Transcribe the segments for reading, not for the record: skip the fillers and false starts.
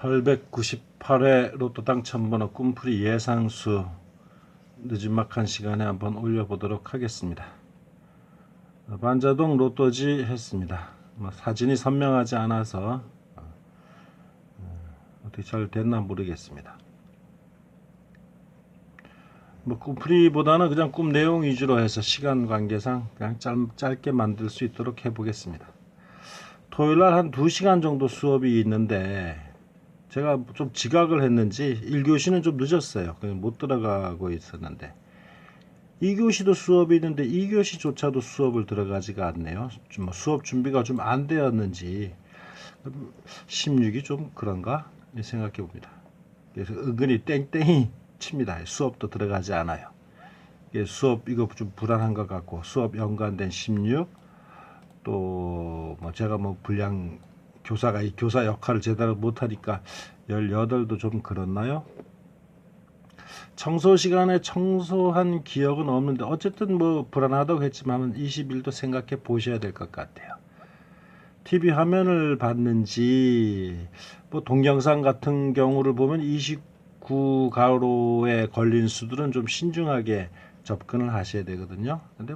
898회 로또 당첨번호 꿈풀이 예상수 늦지막한 시간에 한번 올려보도록 하겠습니다. 반자동 로또지 했습니다. 사진이 선명하지 않아서 어떻게 잘 됐나 모르겠습니다. 꿈풀이보다는 그냥 꿈 내용 위주로 해서 시간 관계상 그냥 짧게 만들 수 있도록 해보겠습니다. 토요일날 한 2시간 정도 수업이 있는데 제가 좀 지각을 했는지 1교시는 좀 늦었어요. 그냥 못 들어가고 있었는데 2교시도 수업이 있는데 2교시조차도 수업을 들어가지가 않네요. 좀 수업 준비가 좀 안 되었는지 16이 좀 그런가 생각해 봅니다. 그래서 은근히 땡땡이 칩니다. 수업도 들어가지 않아요. 수업 이거 좀 불안한 것 같고 수업 연관된 16 또 제가 불량 교사가 이 교사 역할을 제대로 못하니까 18도 좀 그렇나요? 청소 시간에 청소한 기억은 없는데 어쨌든 불안하다고 했지만 20일도 생각해 보셔야 될 것 같아요. TV 화면을 봤는지 동영상 같은 경우를 보면 29가로에 걸린 수들은 좀 신중하게 접근을 하셔야 되거든요. 근데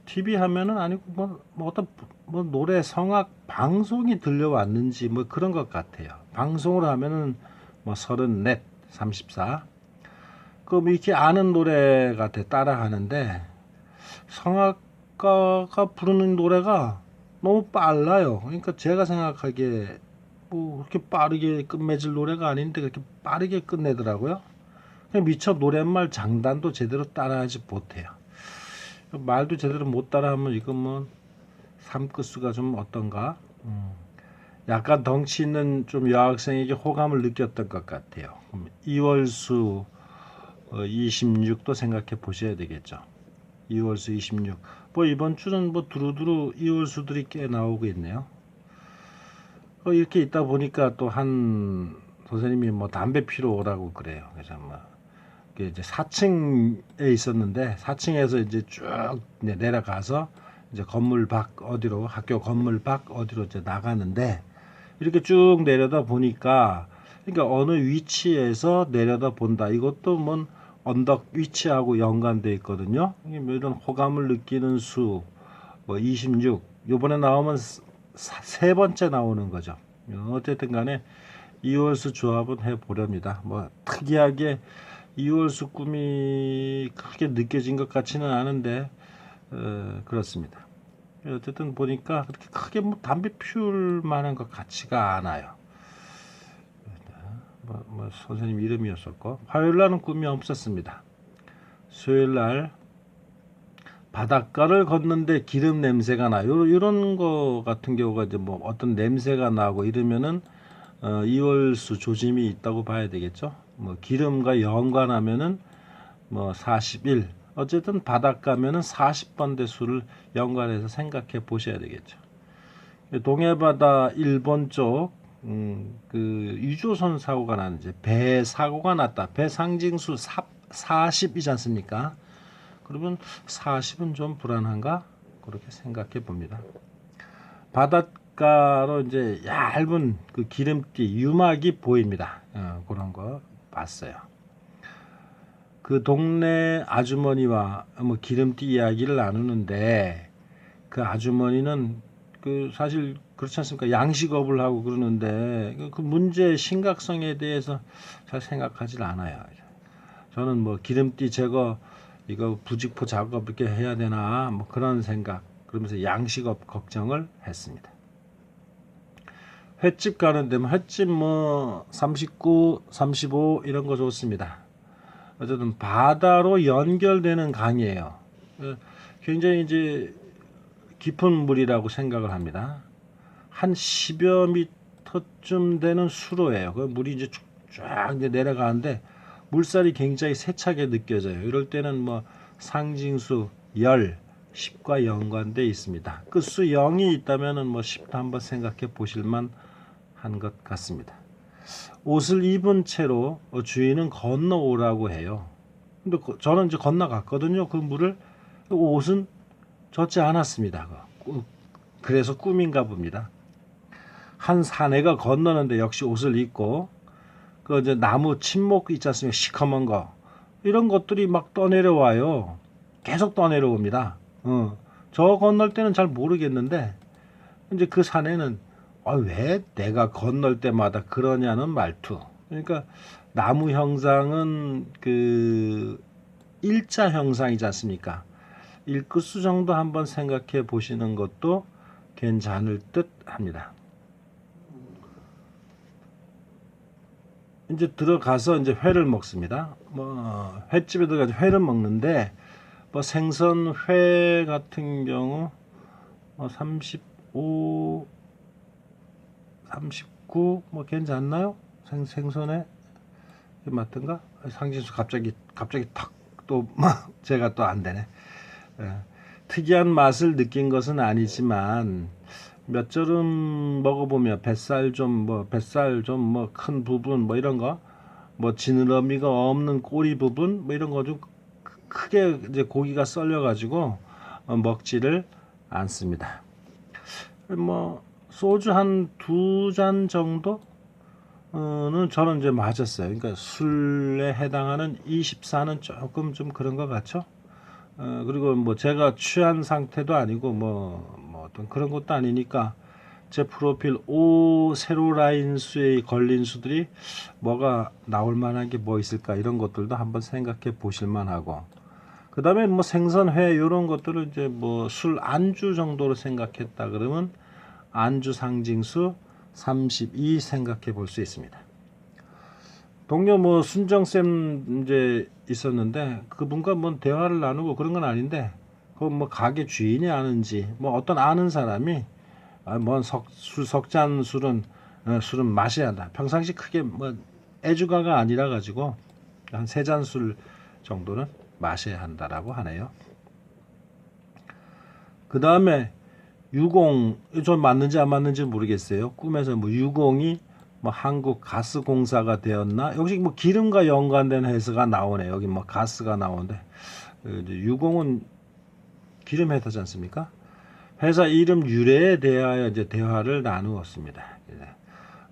TV 화면은 아니고 어떤 노래 성악 방송이 들려왔는지 그런 것 같아요. 방송으로 하면은 34, 34. 이렇게 아는 노래 같아 따라하는데 성악가가 부르는 노래가 너무 빨라요. 그러니까 제가 생각하기에 그렇게 빠르게 끝맺을 노래가 아닌데 그렇게 빠르게 끝내더라고요. 그냥 미처 노랫말 장단도 제대로 따라하지 못해요. 말도 제대로 못 따라하면 이건 삼끝수가 좀 어떤가? 약간 덩치 있는 좀 여학생에게 호감을 느꼈던 것 같아요. 이월수 26도 생각해 보셔야 되겠죠. 이월수 26. 이번 주는 두루두루 이월수들이 꽤 나오고 있네요. 이렇게 있다 보니까 또 한 선생님이 담배 피러 오라고 그래요. 그래서 이제 4층에 있었는데 4층에서 이제 쭉 내려가서 이제 건물 밖 어디로 학교 건물 밖 어디로 이제 나가는데 이렇게 쭉 내려다 보니까 그러니까 어느 위치에서 내려다 본다. 이것도 언덕 위치하고 연관되어 있거든요. 이런 호감을 느끼는 수 26 요번에 나오면 세 번째 나오는 거죠. 어쨌든 간에 이월수 조합은 해보렵니다. 특이하게 이월수 꿈이 크게 느껴진 것 같지는 않은데 그렇습니다. 어쨌든 보니까 그렇게 크게 담배 피울 만한 것 같지가 않아요. 선생님 이름이었었고 화요일날은 꿈이 없었습니다. 수요일날 바닷가를 걷는데 기름 냄새가 나. 이런 거 같은 경우가 이제 어떤 냄새가 나고 이러면은 이월수 조짐이 있다고 봐야 되겠죠. 기름과 연관하면은 41. 어쨌든 바닷가면은 40번대 수를 연관해서 생각해 보셔야 되겠죠. 동해바다 일본 쪽 그 유조선 사고가 났는지 배 사고가 났다. 배 상징수 40이지 않습니까? 그러면 40은 좀 불안한가? 그렇게 생각해 봅니다. 바닷가로 이제 얇은 그 기름띠 유막이 보입니다. 그런 거 봤어요. 그 동네 아주머니와 기름띠 이야기를 나누는데 그 아주머니는 사실 그렇지 않습니까? 양식업을 하고 그러는데 그 문제의 심각성에 대해서 잘 생각하지 않아요. 저는 기름띠 제거 이거 부직포 작업 이렇게 해야 되나 그런 생각 그러면서 양식업 걱정을 했습니다. 횟집 가는데 횟집 39, 35 이런 거 좋습니다. 어쨌든 바다로 연결되는 강이에요. 굉장히 이제 깊은 물이라고 생각을 합니다. 한 10여 미터쯤 되는 수로예요. 그 물이 이제 쫙 이제 내려가는데 물살이 굉장히 세차게 느껴져요. 이럴 때는 상징수 열, 10과 연관되어 있습니다. 끝수 0이 있다면은 10도 한번 생각해 보실만 한 것 같습니다. 옷을 입은 채로 주인은 건너오라고 해요. 근데 저는 이제 건너갔거든요. 그 물을. 옷은 젖지 않았습니다. 그래서 꿈인가 봅니다. 한 사내가 건너는데 역시 옷을 입고 그 이제 나무 침목 있지 않습니까? 시커먼 거 이런 것들이 막 떠내려와요. 계속 떠내려옵니다. 저 건널 때는 잘 모르겠는데 이제 그 사내는 왜 내가 건널 때마다 그러냐는 말투. 그러니까 나무 형상은 그 일자 형상이지 않습니까? 일끝수 정도 한번 생각해 보시는 것도 괜찮을 듯 합니다. 이제 들어가서 이제 회를 먹습니다. 뭐 횟집에 들어가서 회를 먹는데 뭐 생선 회 같은 경우 35, 39 뭐 괜찮나요? 생선회 맞던가? 상진수 갑자기 탁 또 제가 또 안 되네. 특이한 맛을 느낀 것은 아니지만 몇 절음 먹어보면 뱃살 좀 뭐 큰 부분 뭐 이런 거 뭐 지느러미가 없는 꼬리 부분 뭐 이런 거 좀 크게 이제 고기가 썰려 가지고 먹지를 않습니다. 뭐 소주 한 두 잔 정도는 저는 이제 마셨어요. 그러니까 술에 해당하는 24는 조금 좀 그런 것 같죠. 그리고 뭐 제가 취한 상태도 아니고 뭐 어떤 그런 것도 아니니까 제 프로필 O 세로라인 수에 걸린 수들이 뭐가 나올 만한 게 뭐 있을까 이런 것들도 한번 생각해 보실 만하고 그 다음에 뭐 생선회 이런 것들을 이제 뭐 술 안주 정도로 생각했다 그러면 안주 상징수 32 생각해 볼 수 있습니다. 동료 뭐 순정쌤 이제 있었는데 그분과 뭐 대화를 나누고 그런 건 아닌데 그 뭐 가게 주인이 아는지 뭐 어떤 아는 사람이 술 석잔 술은 마셔야 한다. 평상시 크게 뭐 애주가가 아니라 가지고 한 세 잔 술 정도는 마셔야 한다라고 하네요. 그 다음에 유공 좀 맞는지 안 맞는지 모르겠어요. 꿈에서 뭐 유공이 뭐 한국가스공사가 되었나? 역시 뭐 기름과 연관된 회사가 나오네. 여기 뭐 가스가 나오는데 유공은 기름 회사지 않습니까? 회사 이름 유래에 대하여 이제 대화를 나누었습니다.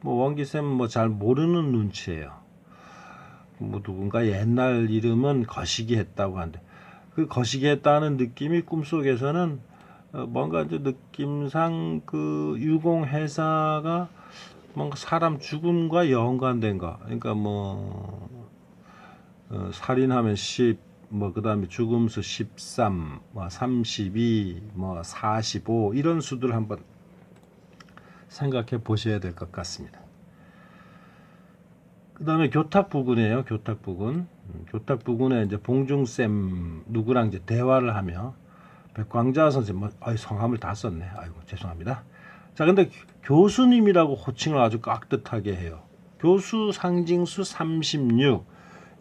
뭐 원기쌤 뭐 잘 모르는 눈치예요. 뭐 누군가 옛날 이름은 거시기 했다고 하는데 그 거시기 했다는 느낌이 꿈속에서는 뭔가 이제 느낌상 그 유공 회사가 뭔가 사람 죽음과 연관된 거. 그러니까 뭐 살인하면 10, 뭐 그다음에 죽음수 13, 뭐 32, 뭐 45 이런 수들 한번 생각해 보셔야 될 것 같습니다. 그다음에 교탁 부근이에요. 교탁 부근. 교탁 부근에 이제 봉중쌤 누구랑 이제 대화를 하며 백광자 선생님 성함을 다 썼네. 아이고 죄송합니다. 자, 근데 교수님이라고 호칭을 아주 깍듯하게 해요. 교수 상징수 36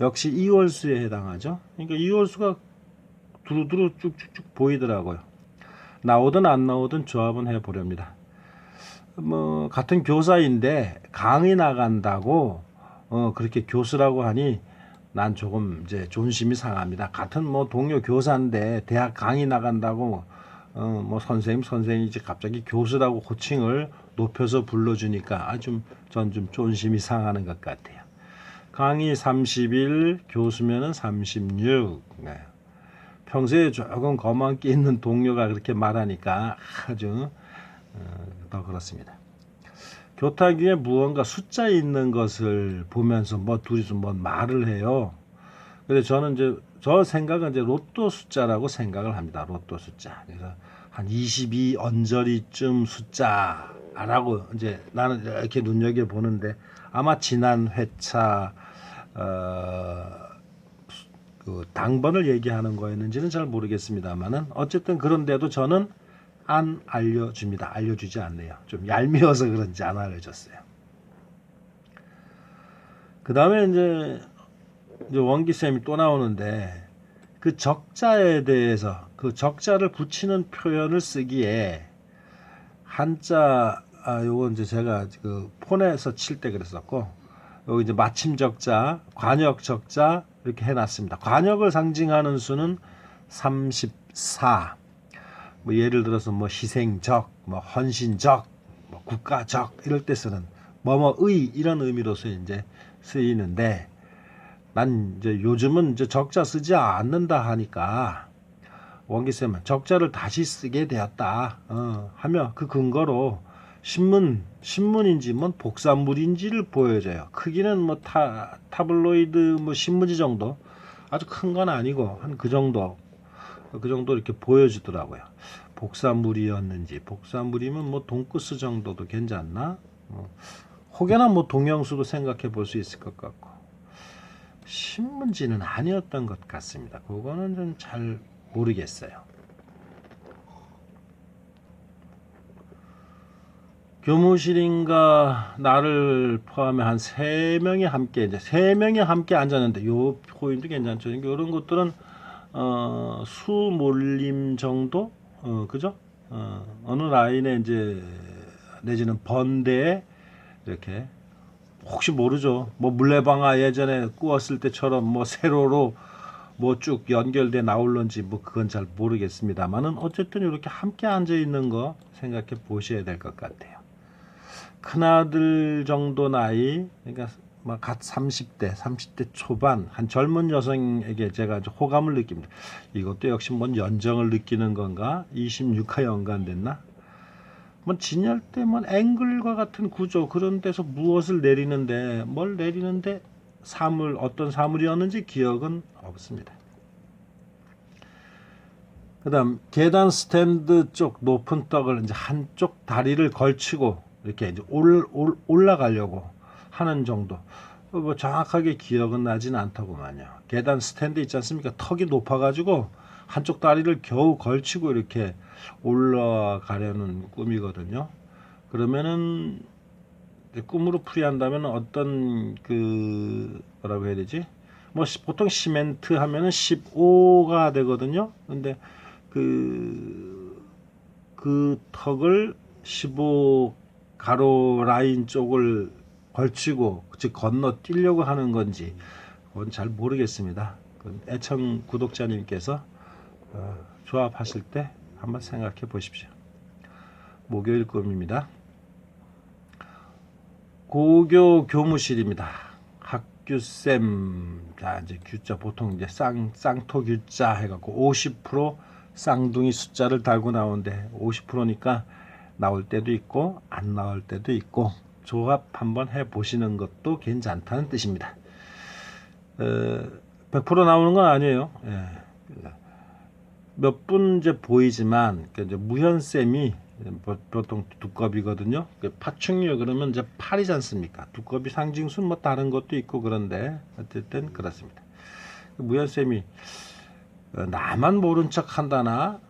역시 이월수에 해당하죠. 그러니까 이월수가 두루두루 쭉쭉쭉 보이더라고요. 나오든 안 나오든 조합은 해보렵니다. 뭐 같은 교사인데 강의 나간다고 그렇게 교수라고 하니 난 조금 이제 존심이 상합니다. 같은 뭐 동료 교사인데 대학 강의 나간다고 뭐 선생님이지 갑자기 교수라고 호칭을 높여서 불러주니까 전 좀 존심이 상하는 것 같아요. 강의 30일, 교수면은 36. 네. 평소에 조금 거만기 있는 동료가 그렇게 말하니까 아주 더 그렇습니다. 교탁 위에 무언가 숫자 있는 것을 보면서 뭐 둘이서 뭐 말을 해요. 근데 저는 이제 저 생각은 이제 로또 숫자라고 생각을 합니다. 로또 숫자. 그래서 한 22 언저리쯤 숫자라고 이제 나는 이렇게 눈여겨 보는데 아마 지난 회차 그 당번을 얘기하는 거였는지는 잘 모르겠습니다만은 어쨌든 그런데도 저는 안 알려줍니다. 알려주지 않네요. 좀 얄미워서 그런지 안 알려줬어요. 그 다음에 이제 원기쌤이 또 나오는데 그 적자에 대해서 그 적자를 붙이는 표현을 쓰기에 한자 요거 이제 제가 그 폰에서 칠 때 그랬었고 여기 이제 마침 적자, 관역 적자 이렇게 해놨습니다. 관역을 상징하는 수는 34. 뭐 예를 들어서 뭐 희생적, 뭐 헌신적 뭐 국가적 이럴 때 쓰는 뭐뭐의 이런 의미로서 이제 쓰이는데 난 이제 요즘은 이제 적자 쓰지 않는다 하니까 원기쌤은 적자를 다시 쓰게 되었다 하며 그 근거로 신문인지 뭐 복사물인지를 보여줘요. 크기는 뭐 타블로이드 뭐 신문지 정도 아주 큰 건 아니고 한 그 정도 이렇게 보여주더라고요. 복사물이었는지 복사물이면 뭐 돈구스 정도도 괜찮나? 혹여나 뭐 동영수도 생각해 볼 수 있을 것 같고 신문지는 아니었던 것 같습니다. 그거는 좀 잘 모르겠어요. 교무실인가 나를 포함해 한 세 명이 함께 앉았는데 요 포인트 괜찮죠. 이런 것들은 수 몰림 정도 그죠? 어느 라인에 이제 내지는 번대에 이렇게 혹시 모르죠. 뭐 물레방아 예전에 꾸었을 때처럼 뭐 세로로 뭐 쭉 연결돼 나올런지 뭐 그건 잘 모르겠습니다만은 어쨌든 이렇게 함께 앉아 있는 거 생각해 보셔야 될 것 같아요. 큰아들 정도 나이 그러니까 갓 30대 초반 한 젊은 여성에게 제가 호감을 느낍니다. 이것도 역시 뭔 연정을 느끼는 건가? 26화 연관됐나? 뭐 진열대 뭐 앵글과 같은 구조 그런 데서 무엇을 내리는데 뭘 내리는데 어떤 사물이었는지 기억은 없습니다. 그다음 계단 스탠드 쪽 높은 떡을 이제 한쪽 다리를 걸치고 이렇게 이제 올라가려고 하는 정도. 뭐 정확하게 기억은 나진 않더구만요. 계단 스탠드 있지 않습니까? 턱이 높아가지고 한쪽 다리를 겨우 걸치고 이렇게 올라가려는 꿈이거든요. 그러면은 꿈으로 풀이한다면 어떤 그 뭐라고 해야 되지? 뭐 보통 시멘트 하면은 15가 되거든요. 근데 그 턱을 15 가로 라인 쪽을 걸치고 즉 건너뛰려고 하는 건지 그건 잘 모르겠습니다. 애청 구독자님께서 조합하실 때 한번 생각해 보십시오. 목요일 꿈입니다. 고교 교무실입니다. 학교쌤 자 이제 규자 보통 이제 쌍토 규자 해갖고 50% 쌍둥이 숫자를 달고 나오는데 50%니까 나올 때도 있고 안 나올 때도 있고 조합 한번 해보시는 것도 괜찮다는 뜻입니다. 100% 나오는 건 아니에요. 예. 몇 분 이제 보이지만 이제 무현쌤이 보통 두꺼비거든요. 파충류 그러면 이제 팔이지 않습니까? 두꺼비 상징수는 뭐 다른 것도 있고 그런데 어쨌든 그렇습니다. 무현쌤이 나만 모른 척 한다나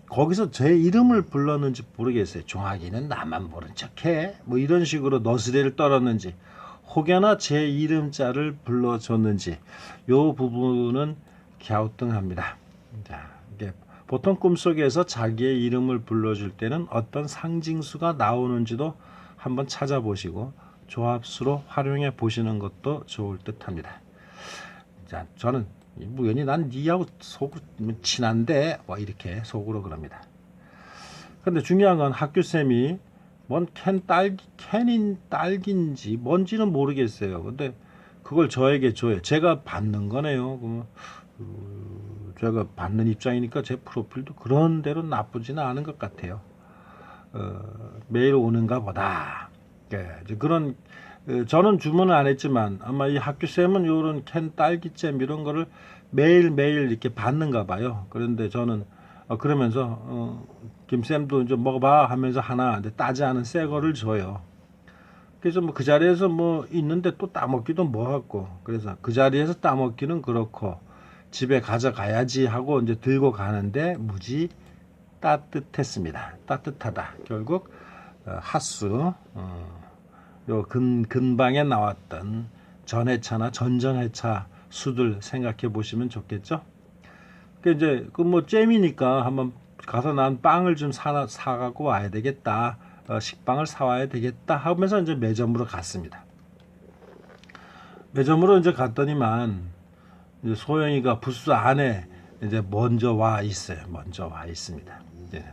거기서 제 이름을 불렀는지 모르겠어요. 종학이는 나만 모른 척해 뭐 이런 식으로 너스레를 떨었는지 혹여나 제 이름자를 불러줬는지 요 부분은 갸우뚱합니다. 자, 이게 보통 꿈속에서 자기의 이름을 불러줄 때는 어떤 상징수가 나오는지도 한번 찾아보시고 조합수로 활용해 보시는 것도 좋을 듯합니다. 자, 저는 무연히 난 니하고 속으로 친한데 뭐 이렇게 속으로 그럽니다. 근데 중요한 건 학교쌤이 뭔 캔인 딸기인지 뭔지는 모르겠어요. 근데 그걸 저에게 줘요. 제가 받는 거네요. 제가 받는 입장이니까 제 프로필도 그런 대로 나쁘지는 않은 것 같아요. 매일 오는가 보다. 그런 저는 주문을 안 했지만 아마 이 학교쌤은 이런 캔 딸기잼 이런 거를 매일매일 이렇게 받는가 봐요. 그런데 저는 그러면서 김쌤도 이제 먹어봐 하면서 하나 따지 않은 새 거를 줘요. 그래서 뭐 그 자리에서 뭐 있는데 또 따먹기도 뭐하고 그래서 그 자리에서 따먹기는 그렇고 집에 가져가야지 하고 이제 들고 가는데 무지 따뜻했습니다. 따뜻하다. 결국 핫수 요 근방에 나왔던 전해차나 전전해차 수들 생각해 보시면 좋겠죠. 그 이제 그 뭐 잼이니까 한번 가서 난 빵을 좀 사갖고 와야 되겠다. 식빵을 사와야 되겠다 하면서 이제 매점으로 갔습니다. 매점으로 이제 갔더니만 이제 소영이가 부스 안에 이제 먼저 와 있어요. 먼저 와 있습니다. 이제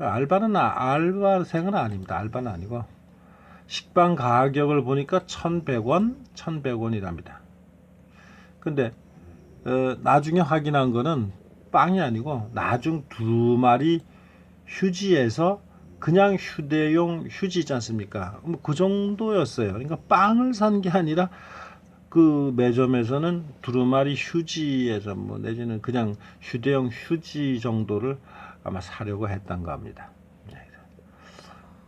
알바생은 아닙니다. 알바는 아니고 식빵 가격을 보니까 1,100원, 1,100원이랍니다. 근데 나중에 확인한 거는 빵이 아니고 나중 2마리 휴지에서 그냥 휴대용 휴지 있지 않습니까? 뭐 그 정도였어요. 그러니까 빵을 산 게 아니라 그 매점에서는 두루마리 휴지에서 뭐 내지는 그냥 휴대용 휴지 정도를 아마 사려고 했던 겁니다.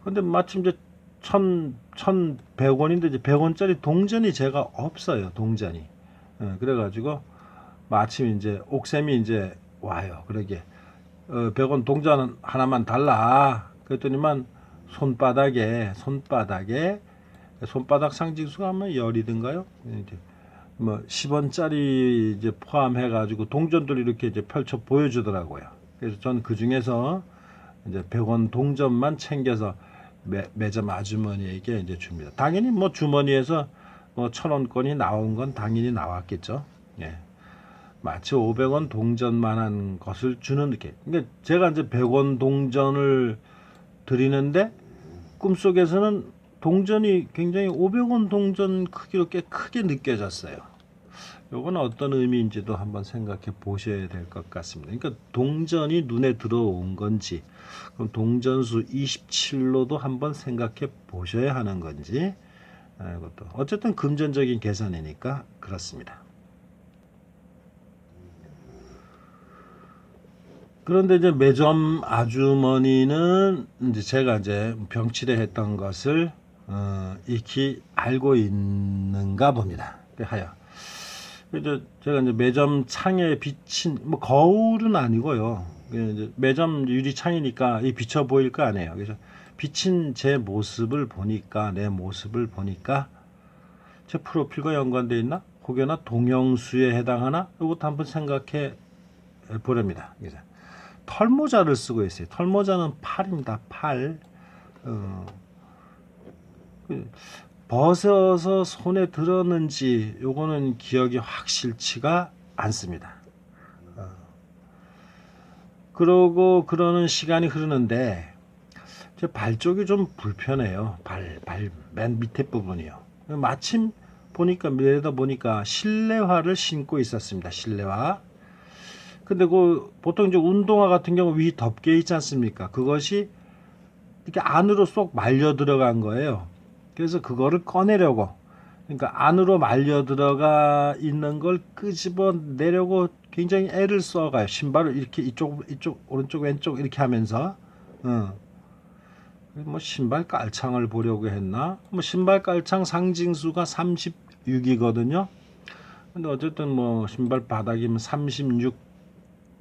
근데 마침 이제 1,100원인데 이제 100원짜리 동전이 제가 없어요. 동전이. 그래가지고 마침 이제 옥쌤이 이제 와요. 그러게 100원 동전 하나만 달라. 그랬더니만 손바닥 상징수가 아마 열이든가요? 이제 뭐 10원짜리 이제 포함해가지고 동전들 이렇게 이제 펼쳐 보여주더라고요. 그래서 전 그 중에서 이제 100원 동전만 챙겨서 매점 아주머니에게 이제 줍니다. 당연히 뭐 주머니에서 뭐 1,000원권이 나온 건 당연히 나왔겠죠. 예. 마치 500원 동전만한 것을 주는 느낌. 그러니까 제가 이제 100원 동전을 드리는데 꿈속에서는 동전이 굉장히 500원 동전 크기로 꽤 크게 느껴졌어요. 요건 어떤 의미인지도 한번 생각해 보셔야 될 것 같습니다. 그러니까 동전이 눈에 들어온 건지, 그럼 동전수 27로도 한번 생각해 보셔야 하는 건지, 이것도 어쨌든 금전적인 계산이니까 그렇습니다. 그런데 이제 매점 아주머니는 이제 제가 이제 병치레 했던 것을 익히 알고 있는가 봅니다. 하여 이제 제가 이제 매점 창에 비친 뭐 거울은 아니고요. 이제 매점 유리 창이니까 이 비쳐 보일 거 아니에요. 그래서 비친 제 모습을 보니까 내 모습을 보니까 제 프로필과 연관돼 있나? 혹여나 동영수에 해당하나? 이것도 한번 생각해 보렵니다. 그래서 털모자를 쓰고 있어요. 털모자는 팔입니다. 팔. 벗어서 손에 들었는지 요거는 기억이 확실치가 않습니다. 그러고 그러는 시간이 흐르는데 제 발 쪽이 좀 불편해요. 발 맨 밑에 부분이요. 마침 보니까 내려다보니까 실내화를 신고 있었습니다. 실내화. 근데 그 보통 이제 운동화 같은 경우 위 덮개 있지 않습니까? 그것이 이렇게 안으로 쏙 말려 들어간 거예요. 그래서 그거를 꺼내려고, 그러니까 안으로 말려 들어가 있는 걸 끄집어 내려고 굉장히 애를 써가요. 신발을 이렇게 이쪽 오른쪽 왼쪽 이렇게 하면서 뭐 신발 깔창을 보려고 했나? 뭐 신발 깔창 상징수가 36이거든요. 근데 어쨌든 뭐 신발 바닥이면 36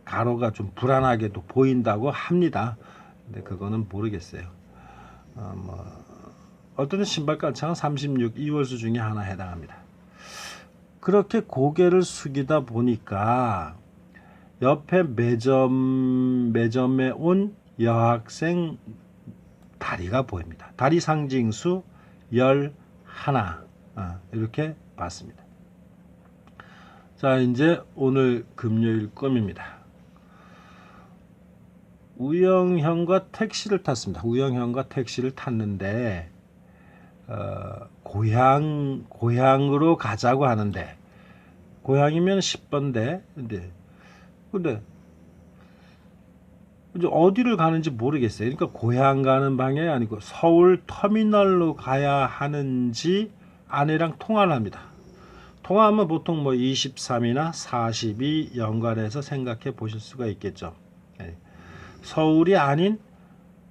가로가 좀 불안하게도 보인다고 합니다. 근데 그거는 모르겠어요. 어떤 신발 깔창은 36 이월수 중에 하나 해당합니다. 그렇게 고개를 숙이다 보니까 옆에 매점에 온 여학생 다리가 보입니다. 다리 상징수 11 이렇게 봤습니다. 자, 이제 오늘 금요일 꿈입니다. 우영형과 택시를 탔습니다. 우영형과 택시를 탔는데 고향으로 가자고 하는데 고향이면 10번대 근데 이제 어디를 가는지 모르겠어요. 그러니까 고향 가는 방향이 아니고 서울 터미널로 가야 하는지 아내랑 통화를 합니다. 통화하면 보통 뭐 23이나 40이 연관해서 생각해 보실 수가 있겠죠. 서울이 아닌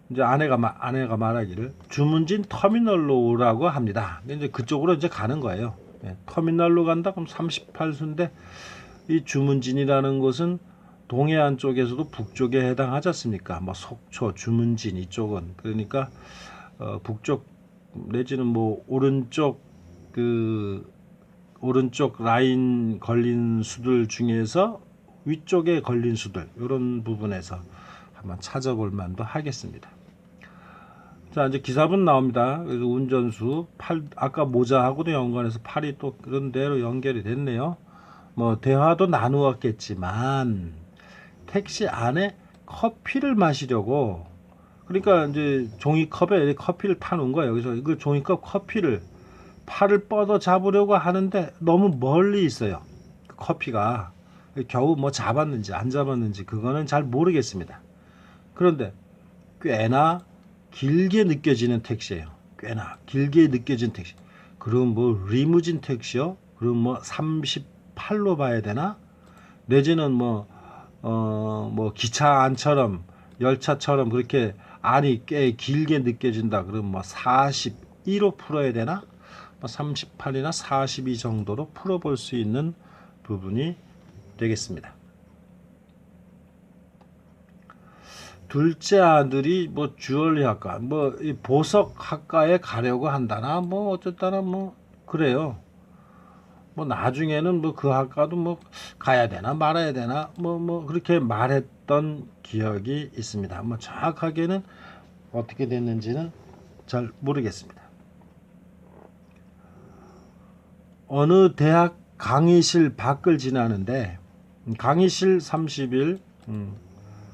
이제 아내가 말하기를 주문진 터미널로 오라고 합니다. 이제 그쪽으로 이제 가는 거예요. 터미널로 간다 그럼 38수인데 이 주문진이라는 곳은 동해안 쪽에서도 북쪽에 해당하지 않습니까? 뭐 속초, 주문진 이쪽은 그러니까 북쪽 내지는 뭐 오른쪽 라인 걸린 수들 중에서 위쪽에 걸린 수들 이런 부분에서 한번 찾아볼 만도 하겠습니다. 자, 이제 기사분 나옵니다. 그래서 운전수 아까 모자하고도 연관해서 팔이 또 그런 대로 연결이 됐네요. 뭐 대화도 나누었겠지만 택시 안에 커피를 마시려고 그러니까 이제 종이컵에 커피를 타놓은 거예요. 그래서 이거 종이컵 커피를 팔을 뻗어 잡으려고 하는데 너무 멀리 있어요. 그 커피가 겨우 뭐 잡았는지 안 잡았는지 그거는 잘 모르겠습니다. 그런데 꽤나 길게 느껴지는 택시예요. 꽤나 길게 느껴진 택시. 그럼 뭐 리무진 택시요? 그럼 뭐 38로 봐야 되나? 내지는 뭐 기차 안처럼 열차처럼 그렇게 안이 꽤 길게 느껴진다. 그럼 뭐 42로 풀어야 되나? 38이나 42 정도로 풀어볼 수 있는 부분이 되겠습니다. 둘째 아들이 뭐 주얼리 학과, 뭐 보석 학과에 가려고 한다나, 뭐 어쨌다나 뭐 그래요. 뭐 나중에는 뭐 그 학과도 뭐 가야 되나 말아야 되나 뭐 그렇게 말했던 기억이 있습니다. 뭐 정확하게는 어떻게 됐는지는 잘 모르겠습니다. 어느 대학 강의실 밖을 지나는데 강의실 30일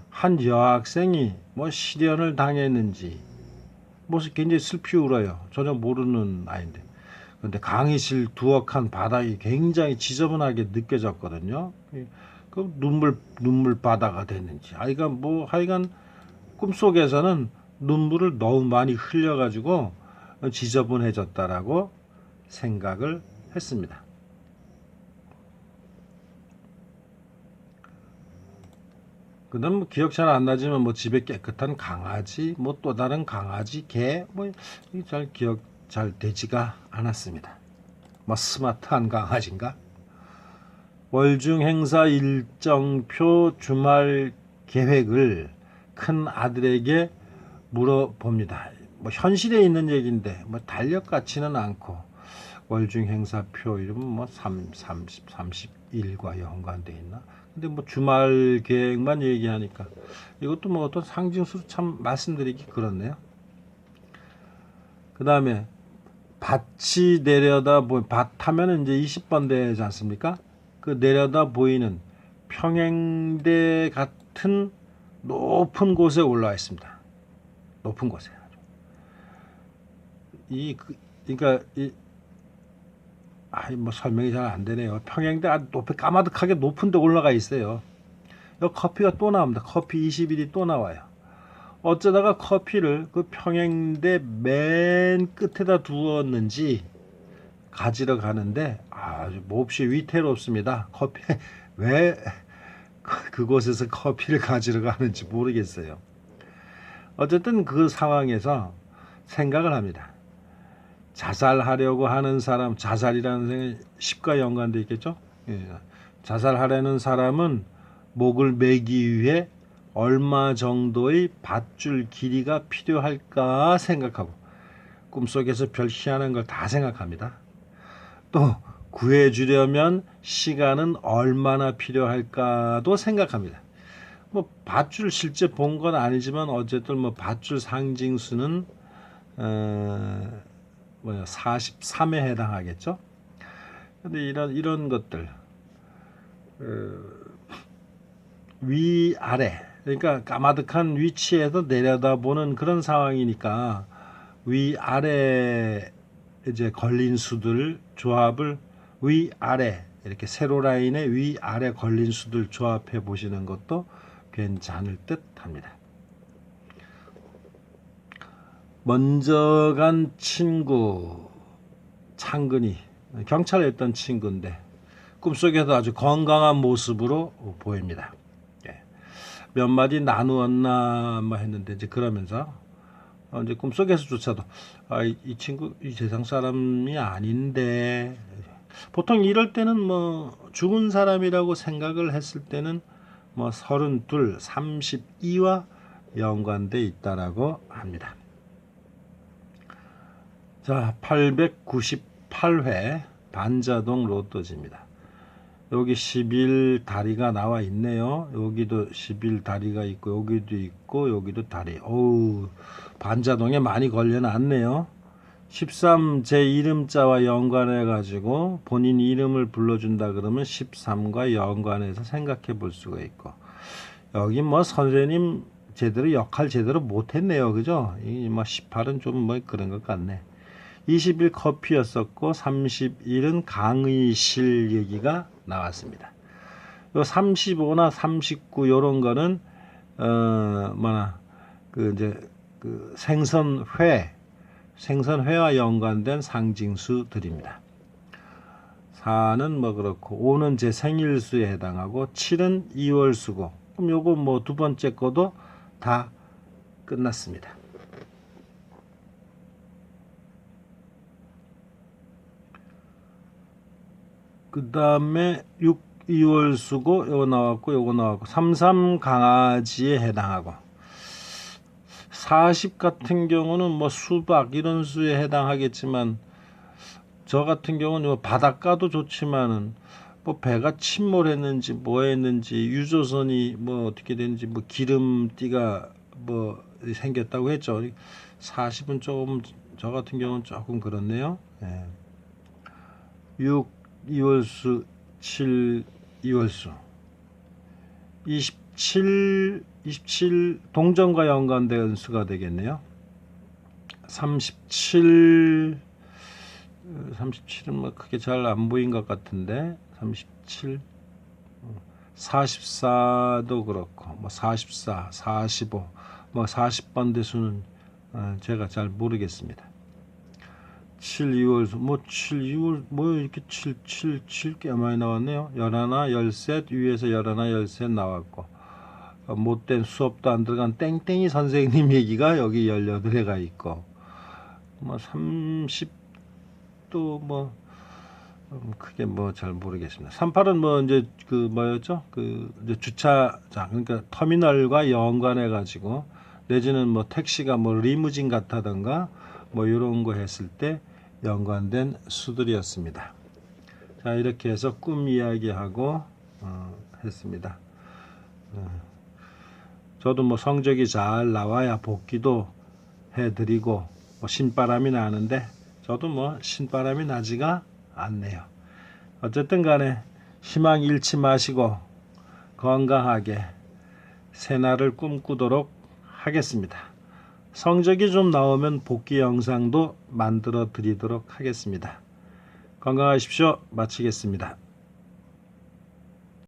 한 여학생이 뭐 실연을 당했는지 모습 굉장히 슬피 울어요. 전혀 모르는 아이인데. 근데 강의실 두억한 바닥이 굉장히 지저분하게 느껴졌거든요. 그 눈물 바다가 됐는지 아이가 뭐 하여간 꿈속에서는 눈물을 너무 많이 흘려가지고 지저분해졌다라고 생각을 했습니다. 그다음 뭐 기억 잘 안 나지만 뭐 집에 깨끗한 강아지, 뭐 또 다른 강아지, 개, 뭐 잘 기억 잘 되지가 않았습니다. 뭐 스마트한 강아지인가? 월중 행사 일정표 주말 계획을 큰 아들에게 물어봅니다. 뭐 현실에 있는 얘기인데 뭐 달력 같지는 않고 월중 행사표 이러면 뭐 30일과 연관돼 있나? 근데 뭐 주말 계획만 얘기하니까 이것도 뭐 어떤 상징수로 참 말씀드리기 그렇네요. 그 다음에 밭이 내려다 밭 하면 이제 20번 되지 않습니까? 그 내려다 보이는 평행대 같은 높은 곳에 올라와 있습니다. 높은 곳에. 그러니까 뭐 설명이 잘 안 되네요. 평행대 아주 높이 까마득하게 높은 데 올라가 있어요. 여기 커피가 또 나옵니다. 커피 20일이 또 나와요. 어쩌다가 커피를 그 평행대 맨 끝에다 두었는지 가지러 가는데 아주 몹시 위태롭습니다. 커피 왜 그곳에서 커피를 가지러 가는지 모르겠어요. 어쨌든 그 상황에서 생각을 합니다. 자살하려고 하는 사람, 자살이라는 생각이 십과 연관돼 있겠죠? 예. 자살하려는 사람은 목을 매기 위해 얼마 정도의 밧줄 길이가 필요할까 생각하고 꿈속에서 별 희한한 걸 다 생각합니다. 또 구해주려면 시간은 얼마나 필요할까도 생각합니다. 뭐 밧줄 실제 본 건 아니지만 어쨌든 뭐 밧줄 상징수는 43에 해당하겠죠. 근데 이런 것들 위아래 그러니까 까마득한 위치에서 내려다보는 그런 상황이니까 위아래 이제 걸린 수들 조합을 위아래 이렇게 세로 라인에 위아래 걸린 수들 조합해 보시는 것도 괜찮을 듯 합니다. 먼저 간 친구 창근이 경찰에 있던 친구인데 꿈속에도 아주 건강한 모습으로 보입니다. 몇 마디 나누었나 뭐 했는데 이제 그러면서 이제 꿈속에서조차도 이 친구 이 세상 사람이 아닌데 보통 이럴 때는 뭐 죽은 사람이라고 생각을 했을 때는 뭐 32, 32와 연관돼 있다라고 합니다. 자, 898회 반자동 로또지입니다. 여기 10일 다리가 나와 있네요. 여기도 10일 다리가 있고 여기도 있고 여기도 다리. 어우, 반자동에 많이 걸려놨네요. 13 제 이름자와 연관해 가지고 본인 이름을 불러준다 그러면 13과 연관해서 생각해 볼 수가 있고 여기 뭐 선생님 제대로 역할 제대로 못했네요. 그죠? 이뭐 18은 좀 뭐 그런 것 같네. 20일 커피였었고 30일은 강의실 얘기가 나왔습니다. 요 35나 39 요런 거는 뭐나 그 이제 그 생선회와 연관된 상징수들입니다. 4는 뭐 그렇고 5는 제 생일수에 해당하고 7은 2월수고 그럼 요거 뭐 두 번째 거도 다 끝났습니다. 그 다음에 6, 2월수고 요거 나왔고 요거 나왔고 33 강아지에 해당하고 40 같은 경우는 뭐 수박 이런 수에 해당하겠지만 저 같은 경우는 뭐 바닷가도 좋지만은 뭐 배가 침몰했는지 뭐 했는지 유조선이 뭐 어떻게 됐는지 뭐 기름띠가 뭐 생겼다고 했죠. 40은 조금 저 같은 경우는 조금 그렇네요. 예. 6 2월수 7 2월수 27 동전과 연관된 수가 되겠네요. 37 37은 뭐 크게 잘 안 보인 것 같은데 37 44도 그렇고 뭐 44 45 뭐 40번 대수는 제가 잘 모르겠습니다. 7 2월 뭐 7 2월 뭐 이렇게 7 꽤 많이 나왔네요. 11, 13 위에서 11, 13 나왔고 못된 수업도 안 들어간 땡땡이 선생님 얘기가 여기 18회가 있고 뭐 30도 뭐 크게 뭐 잘 모르겠습니다. 38은 뭐 이제 그 뭐였죠? 그 이제 주차장 그러니까 터미널과 연관해 가지고 내지는 뭐 택시가 뭐 리무진 같다던가 뭐 이런 거 했을 때 연관된 수들이었습니다. 자 이렇게 해서 꿈 이야기하고 했습니다. 저도 뭐 성적이 잘 나와야 복귀도 해드리고 뭐 신바람이 나는데 저도 뭐 신바람이 나지가 않네요. 어쨌든 간에 희망 잃지 마시고 건강하게 새날을 꿈꾸도록 하겠습니다. 성적이 좀 나오면 복귀 영상도 만들어 드리도록 하겠습니다. 건강하십시오. 마치겠습니다.